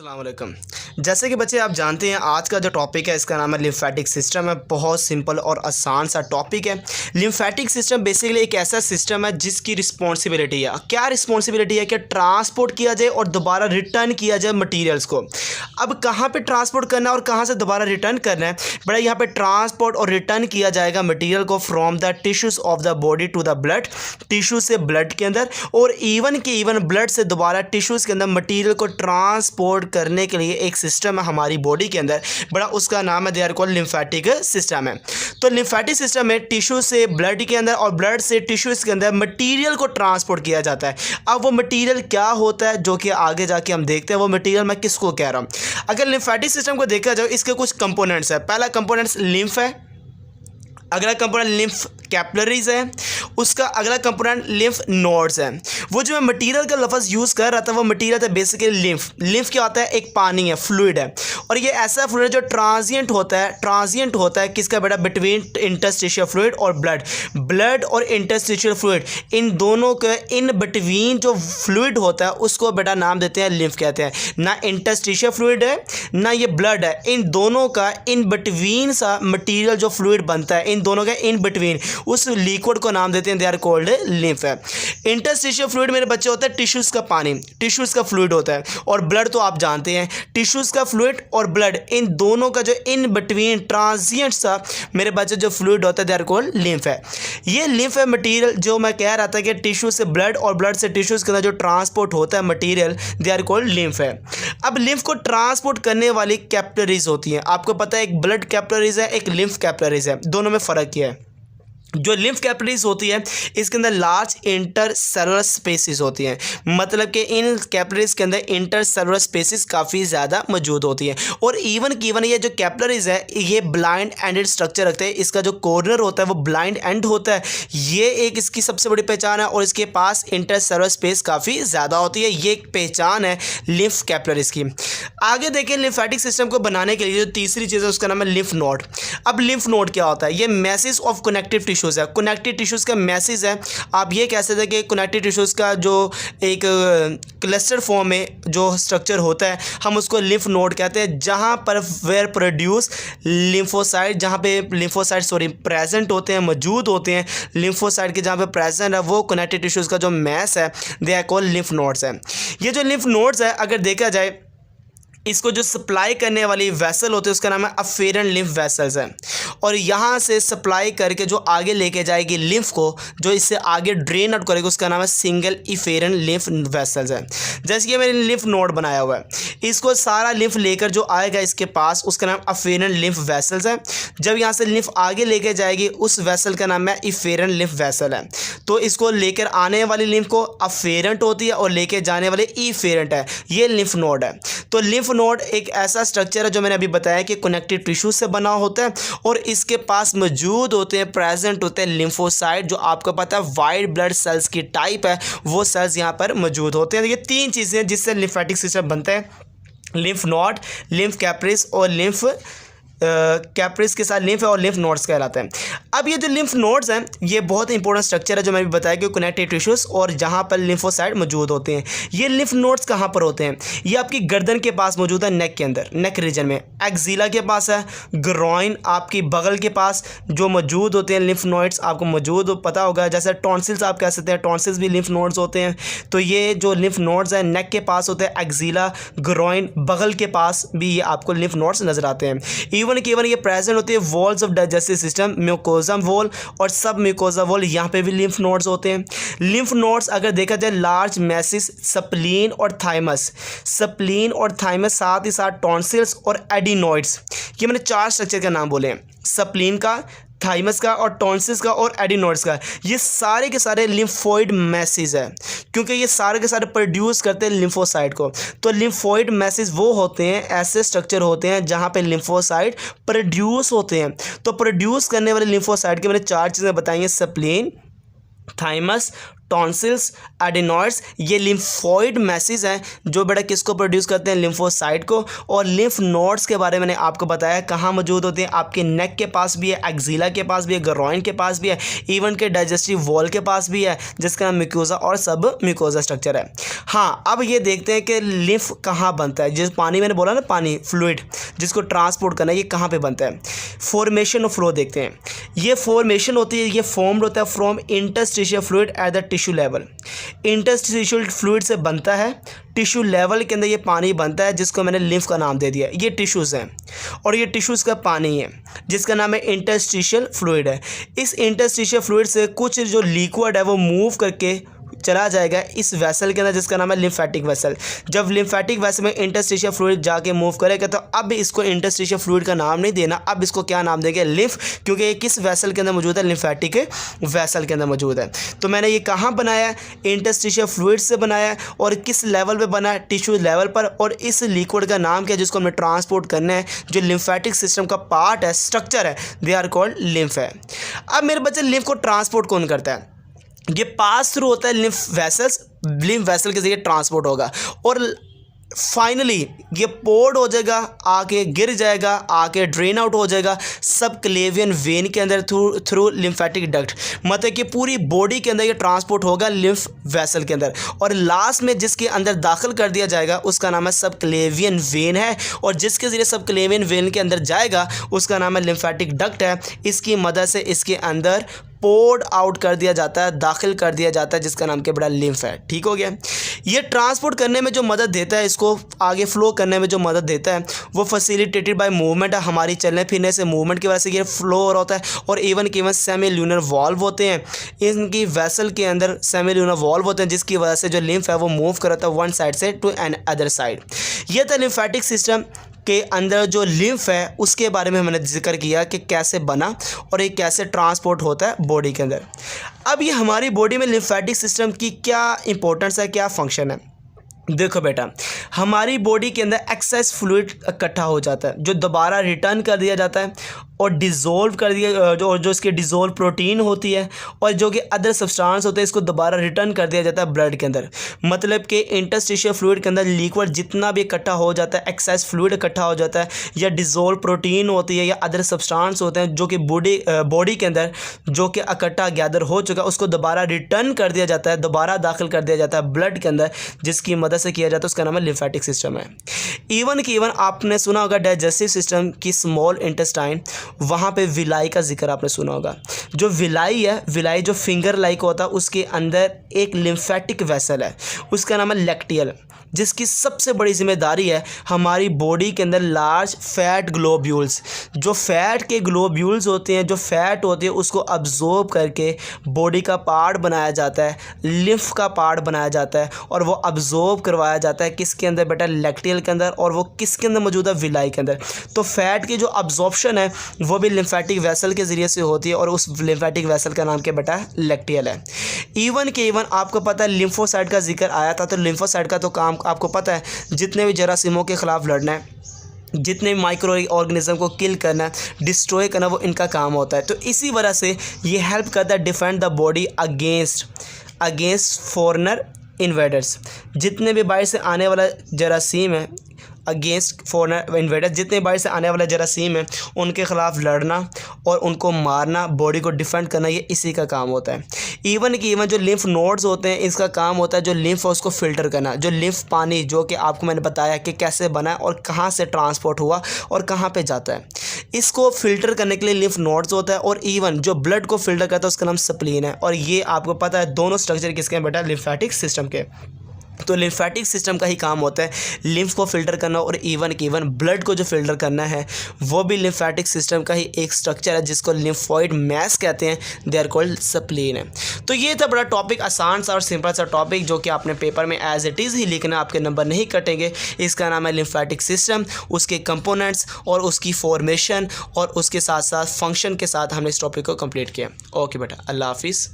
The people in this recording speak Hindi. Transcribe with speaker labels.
Speaker 1: अस्सलाम वालेकुम। जैसे कि बच्चे आप जानते हैं आज का जो टॉपिक है इसका नाम है लिम्फेटिक सिस्टम है। बहुत सिंपल और आसान सा टॉपिक है। लिम्फेटिक सिस्टम बेसिकली एक ऐसा सिस्टम है जिसकी रिस्पॉन्सिबिलिटी है, क्या रिस्पॉन्सिबिलिटी है कि ट्रांसपोर्ट किया जाए और दोबारा रिटर्न किया जाए मटीरियल्स को। अब कहाँ पे ट्रांसपोर्ट करना है और कहाँ से दोबारा रिटर्न करना है, बड़ा यहाँ पे ट्रांसपोर्ट और रिटर्न किया जाएगा मटीरियल को from the tissues of the body to the blood, tissue से ब्लड के अंदर, और इवन ब्लड से दोबारा टिश्यूज़ के अंदर मटीरियल को ट्रांसपोर्ट करने के लिए एक सिस्टम है हमारी बॉडी के अंदर, बड़ा उसका नाम है they are called lymphatic system है। तो लिम्फेटिक सिस्टम में टिश्यू से ब्लड के अंदर और ब्लड से टिश्यूज़ के अंदर मटीरियल को ट्रांसपोर्ट किया जाता है। अब वो मटीरियल क्या होता है जो कि आगे जाके हम देखते हैं, वो मटीरियल मैं किसको कह रहा हूँ। अगर लिम्फेटिक सिस्टम को देखा जाए इसके कुछ कंपोनेंट्स है। पहला कंपोनेंट्स लिम्फ है, अगला कंपोनेंट लिम्फ कैपिलरीज है, उसका अगला कंपोनेंट लिम्फ नोड्स है। वो जो मैं मटीरियल का लफ्ज़ यूज़ कर रहा था वो मटीरियल था बेसिकली लिम्फ। लिम्फ क्या होता है, एक पानी है, फ्लूइड है, और ये ऐसा फ्लूइड जो ट्रांजिएंट होता है किसका बेटा, बिटवीन इंटरस्टिशियल फ्लूइड और ब्लड और इंटरस्टिशियल फ्लूइड, इन दोनों के इन बिटवीन जो फ्लूइड होता है उसको बेटा नाम देते हैं लिम्फ कहते हैं। ना इंटरस्टिशियल फ्लूइड है ना ये ब्लड है, इन दोनों का इन बिटवीन सा मटीरियल जो फ्लूइड बनता है, इन दोनों का इन बिटवीन उस लिक्विड को नाम देते हैं दे आर कॉल्ड लिम्फ है। इंटरस्टिशियल फ्लूइड मेरे बच्चे होता है टिश्यूज़ का पानी, टिश्यूज़ का फ्लूइड होता है, और ब्लड तो आप जानते हैं टिश्यूज़ का फ्लूइड और ब्लड, इन दोनों का जो इन बिटवीन ट्रांजिएंट सा मेरे बच्चे जो फ्लूइड होता है दे आर कॉल्ड लिम्फ है। ये लिम्फ है मटीरियल जो मैं कह रहा था कि टिश्यू से ब्लड और ब्लड से टिश्यूज़ के अंदर जो ट्रांसपोर्ट होता है material they are called lymph है। अब लिम्फ को ट्रांसपोर्ट करने वाली कैपिलरीज होती हैं। आपको पता है एक ब्लड कैपिलरीज है, एक लिम्फ कैपिलरीज है, दोनों में फ़र्क क्या है। जो लिम्फ कैपिलरीज होती है इसके अंदर लार्ज इंटरसेलुलर स्पेसिस होती हैं, मतलब कि इन कैपिलरीज के अंदर इंटरसेलुलर स्पेसिस काफ़ी ज़्यादा मौजूद होती हैं। और इवन ये जो कैपिलरीज है ये ब्लाइंड एंडेड स्ट्रक्चर रखते हैं। इसका जो कॉर्नर होता है वो ब्लाइंड एंड होता है, ये एक इसकी सबसे बड़ी पहचान है, और इसके पास इंटरसेलुलर स्पेस काफ़ी ज़्यादा होती है। ये एक पहचान है लिम्फ कैपिलरीज की। आगे देखें लिम्फेटिक सिस्टम को बनाने के लिए जो तीसरी चीज़ है उसका नाम है लिम्फ नोड। अब लिम्फ नोड क्या होता है, ये मैसेज ऑफ कनेक्टिव टिश्यूज़ है, कनेक्टिव टिश्यूज़ का मैसेज है। आप ये कह सकते हैं कि कनेक्टिव टिश्यूज़ का जो एक क्लस्टर फॉर्म में जो स्ट्रक्चर होता है हम उसको लिम्फ नोड कहते हैं, जहाँ पर वेयर प्रोड्यूस लिम्फोसाइट, जहाँ पे लिम्फोसाइट प्रेजेंट होते हैं, मौजूद होते हैं। लिम्फोसाइट के जहाँ पे प्रेजेंट है वो कनेक्टिव टिश्यूज़ का जो मैस है they are called lymph nodes है। ये जो लिम्फ नोड्स है अगर देखा जाए इसको जो सप्लाई करने वाली वेसल होती है उसका नाम है अफेरेंट लिम्फ वेसल्स है, और यहाँ से सप्लाई करके जो आगे लेके जाएगी लिम्फ को, जो इससे आगे ड्रेन आउट करेगी, उसका नाम है सिंगल इफेरेंट लिम्फ वेसल्स है। जैसे कि मैंने लिम्फ नोड बनाया हुआ है, इसको सारा लिम्फ लेकर जो आएगा इसके पास उसका नाम अफेरेंट लिम्फ वेसल्स है। जब यहाँ से लिम्फ आगे लेके जाएगी उस वेसल का नाम है इफेरेंट लिम्फ वेसल है। तो इसको लेकर आने वाली लिम्फ को अफेरेंट होती है और लेके जाने वाले इफेरेंट है, ये लिम्फ नोड है। तो लिम्फ नोड एक ऐसा स्ट्रक्चर है जो मैंने अभी बताया कि कनेक्टिव टिश्यू से बना होता है, और इसके पास मौजूद होते हैं, प्रेजेंट होते हैं लिम्फोसाइट, जो आपको पता है वाइट ब्लड सेल्स की टाइप है, वो सेल्स यहाँ पर मौजूद होते हैं। ये तीन चीज़ें जिससे लिम्फेटिक सिस्टम बनता है, लिम्फ नोड, लिम्फ कैपिलरीज और लिम्फ कैपिलरीज के साथ लिम्फ और लिम्फ नोड्स कहलाते हैं। अब ये जो लिम्फ नोड्स हैं ये बहुत इंपॉर्टेंट स्ट्रक्चर है जो मैंने बताया कि कनेक्टिव टिश्यूज़ और जहाँ पर लिम्फोसाइट मौजूद होते हैं। ये लिम्फ नोड्स कहाँ पर होते हैं, ये आपकी गर्दन के पास मौजूद है, नेक के अंदर, नेक रीजन में, एक्जिला के पास है, ग्रॉइन आपकी बगल के पास जो मौजूद होते हैं लिम्फ नोड्स आपको मौजूद पता होगा। जैसे टॉन्सिल्स आप कह सकते हैं, टॉन्सिल्स भी लिम्फ नोड्स होते हैं। तो ये जो लिम्फ नोड्स हैं नेक के पास होते हैं, एक्जिला, ग्रॉइन, बगल के पास भी ये आपको लिम्फ नोड्स नजर आते हैं। इवन ये प्रेजेंट होती है walls of digestive system, mucosa wall और सब म्यूकोजा वॉल, यहाँ पे भी लिम्फ नोड्स होते हैं। लिम्फ नोड्स अगर देखा जाए लार्ज मैसिस, स्प्लीन और थाइमस, स्प्लीन और थाइमस, साथ ही साथ टॉन्सिल्स और एडिनॉइड्स, ये मैंने चार स्ट्रक्चर के नाम बोले हैं, स्प्लीन का, थाइमस का और टॉन्सिल्स का और एडिनॉइड्स का। ये सारे के सारे लिम्फोइड मैसेज है, क्योंकि ये सारे के सारे प्रोड्यूस करते हैं लिम्फोसाइट को। तो लिम्फोइड मैसेज वो होते हैं, ऐसे स्ट्रक्चर होते हैं जहाँ पे लिम्फोसाइट प्रोड्यूस होते हैं। तो प्रोड्यूस करने वाले लिम्फोसाइट के मैंने चार चीज़ें बताई हैं, स्प्लीन, थाइमस, टॉन्सिल्स, एडिनॉइड्स, ये लिम्फोइड मैसेज हैं जो बेटा किसको प्रोड्यूस करते हैं, लिम्फोसाइट को। और लिम्फ नोड्स के बारे में मैंने आपको बताया कहाँ मौजूद होते हैं, आपके नेक के पास भी है, एक्जिला के पास भी है, ग्रोइन के पास भी है, इवन के डाइजेस्टिव वॉल के पास भी है, जिसका नाम म्यूकोसा और सब म्यूकोसा स्ट्रक्चर है। हाँ, अब ये देखते हैं कि लिम्फ कहाँ बनता है। जिस पानी मैंने बोला ना, पानी फ्लूइड जिसको ट्रांसपोर्ट करना है, ये कहाँ पे बनता है। फॉर्मेशन ऑफ फ्लो देखते हैं। ये फॉर्मेशन होती है, ये फॉर्म्ड होता है from interstitial fluid at the tissue level. Interstitial fluid से बनता है, टिश्यू लेवल के अंदर ये पानी बनता है, जिसको मैंने लिम्फ का नाम दे दिया। ये टिश्यूज़ हैं और ये टिश्यूज़ का पानी है जिसका नाम है इंटरस्टिशियल फ्लूइड है। इस इंटरस्टिशियल फ्लूइड से कुछ जो लिक्विड है वो मूव करके चला जाएगा इस वेसल के अंदर, जिसका नाम है लिम्फेटिक वेसल। जब लिम्फेटिक वेसल में इंटरस्टिशियल फ्लूइड जाके मूव करेगा तो अब इसको इंटरस्टिशियल फ्लूइड का नाम नहीं देना, अब इसको क्या नाम देंगे, लिम्फ, क्योंकि ये किस वेसल के अंदर मौजूद है, लिम्फेटिक वेसल के अंदर मौजूद है। तो मैंने ये कहाँ बनाया है, इंटरस्टिशियल फ्लूइड से बनाया है। और किस लेवल पे बना है, टिश्यू लेवल पर। और इस लिक्विड का नाम क्या है जिसको हमें ट्रांसपोर्ट करना है, जो लिम्फेटिक सिस्टम का पार्ट है, स्ट्रक्चर है, दे आर कॉल्ड लिम्फ है। अब मेरे बच्चे लिम्फ को ट्रांसपोर्ट कौन करता है, ये पास थ्रू होता है लिम्फ वेसल्स, लिम्फ वेसल के जरिए ट्रांसपोर्ट होगा और फाइनली ये पोर्ड हो जाएगा, आके गिर जाएगा, आके ड्रेन आउट हो जाएगा सब क्लेवियन वेन के अंदर थ्रू लिम्फेटिक डक्ट। मतलब कि पूरी बॉडी के अंदर ये ट्रांसपोर्ट होगा लिम्फ वेसल के अंदर, और लास्ट में जिसके अंदर दाखिल कर दिया जाएगा उसका नाम है सब क्लेवियन वेन है। और जिसके ज़रिए सब क्लेवियन वेन के अंदर जाएगा उसका नाम है लिम्फेटिक डक्ट है। इसकी मदद से इसके अंदर पोर्ड आउट कर दिया जाता है, दाखिल कर दिया जाता है, जिसका नाम क्या बड़ा लिम्फ है। ठीक हो गया। ये ट्रांसपोर्ट करने में जो मदद देता है, इसको आगे फ्लो करने में जो मदद देता है, वो फैसिलिटेटेड बाय मूवमेंट है। हमारी चलने फिरने से मूवमेंट की वजह से ये फ्लो हो रहा होता है। और इवन के सेमी ल्यूनर वॉल्व होते हैं, इनकी वेसल के अंदर सेमी ल्यूनर वॉल्व होते हैं, जिसकी वजह से जो लिम्फ है वो मूव करता है वन साइड से टू एन अदर साइड। ये था लिम्फेटिक सिस्टम के अंदर जो लिम्फ है उसके बारे में हमने जिक्र किया कि कैसे बना और ये कैसे ट्रांसपोर्ट होता है बॉडी के अंदर। अब ये हमारी बॉडी में लिम्फेटिक सिस्टम की क्या इंपॉर्टेंस है, क्या फंक्शन है। देखो बेटा, हमारी बॉडी के अंदर एक्सेस फ्लूइड इकट्ठा हो जाता है जो दोबारा रिटर्न कर दिया जाता है और डिज़ोल्व कर दिया, जो इसकी डिज़ोल्व प्रोटीन होती है और जो कि अदर सब्सटेंस होते हैं, इसको दोबारा रिटर्न कर दिया जाता है ब्लड के अंदर। मतलब कि इंटरस्टिशियल फ्लूइड के अंदर लिक्विड जितना भी इकट्ठा हो जाता है, एक्सेस फ्लूइड इकट्ठा हो जाता है, या डिज़ोल्व प्रोटीन होती है या अदर सब्सटेंस होते हैं जो कि बॉडी के अंदर जो कि इकट्ठा गैदर हो चुका है, उसको दोबारा रिटर्न कर दिया जाता है, दोबारा दाखिल कर दिया जाता है ब्लड के अंदर, जिसकी मदद से किया जाता है। उसका नाम है लिम्फेटिक सिस्टम है। इवन आपने सुना होगा डाइजेस्टिव सिस्टम की स्मॉल इंटेस्टाइन, वहाँ पे विलाई का जिक्र आपने सुना होगा। जो विलाई है, विलाई जो फिंगर लाइक होता है, उसके अंदर एक लिम्फेटिक वेसल है, उसका नाम है लैक्टियल, जिसकी सबसे बड़ी जिम्मेदारी है हमारी बॉडी के अंदर लार्ज फैट ग्लोब्यूल्स, जो फैट के ग्लोब्यूल्स होते हैं, जो फैट होती है उसको अब्जॉर्ब करके बॉडी का पार्ट बनाया जाता है, लिम्फ का पार्ट बनाया जाता है, और वो अब्जॉर्ब करवाया जाता है किसके अंदर बेटा, लैक्टियल के अंदर, और वो किसके अंदर मौजूद है, विलाई के अंदर। तो फैट की जो अब्जॉर्प्शन है वो भी लिम्फेटिक वेसल के ज़रिए से होती है, और उस लिम्फेटिक वेसल का नाम क्या बेटा, लैक्टियल है। इवन आपको पता है लिम्फोसाइट का जिक्र आया था, तो लिम्फोसाइट का तो काम आपको पता है, जितने भी जरासीमों के ख़िलाफ़ लड़ना है, जितने माइक्रो ऑर्गेनिज्म को किल करना, डिस्ट्रॉय करना, वो इनका काम होता है। तो इसी वजह से ये हेल्प करता है defend the body against foreigner invaders. जितने भी बाहर से आने वाला जरासीम है, अगेंस्ट फॉरेनर इन्वेडर्स, जितने बाहर से आने वाले जरासीम हैं उनके ख़िलाफ़ लड़ना और उनको मारना, बॉडी को डिफेंड करना, ये इसी का काम होता है। इवन जो लिम्फ नोड्स होते हैं, इसका काम होता है जो लिम्फ है उसको फ़िल्टर करना। जो लिम्फ पानी जो कि आपको मैंने बताया कि कैसे बना है और कहाँ से ट्रांसपोर्ट हुआ और कहाँ पे जाता है, इसको फ़िल्टर करने के लिए लिम्फ नोड्स होता है। और इवन जो ब्लड को फ़िल्टर करता है उसका नाम स्प्लीन है। और ये आपको पता है दोनों स्ट्रक्चर किसके हैं बेटा, लिम्फेटिक सिस्टम के। तो लिम्फेटिक सिस्टम का ही काम होता है लिम्फ को फ़िल्टर करना, और इवन ब्लड को जो फ़िल्टर करना है वो भी लिम्फेटिक सिस्टम का ही एक स्ट्रक्चर है, जिसको लिम्फोइड मैस कहते हैं, दे आर कॉल्ड स्प्लीन है। तो ये था बड़ा टॉपिक, आसान सा और सिंपल सा टॉपिक, जो कि आपने पेपर में एज इट इज़ ही लिखना, आपके नंबर नहीं कटेंगे। इसका नाम है लिम्फेटिक सिस्टम, उसके कंपोनेंट्स और उसकी फॉर्मेशन और उसके साथ साथ फंक्शन के साथ हमने इस टॉपिक को कंप्लीट किया। ओके बेटा, अल्लाह हाफिज़।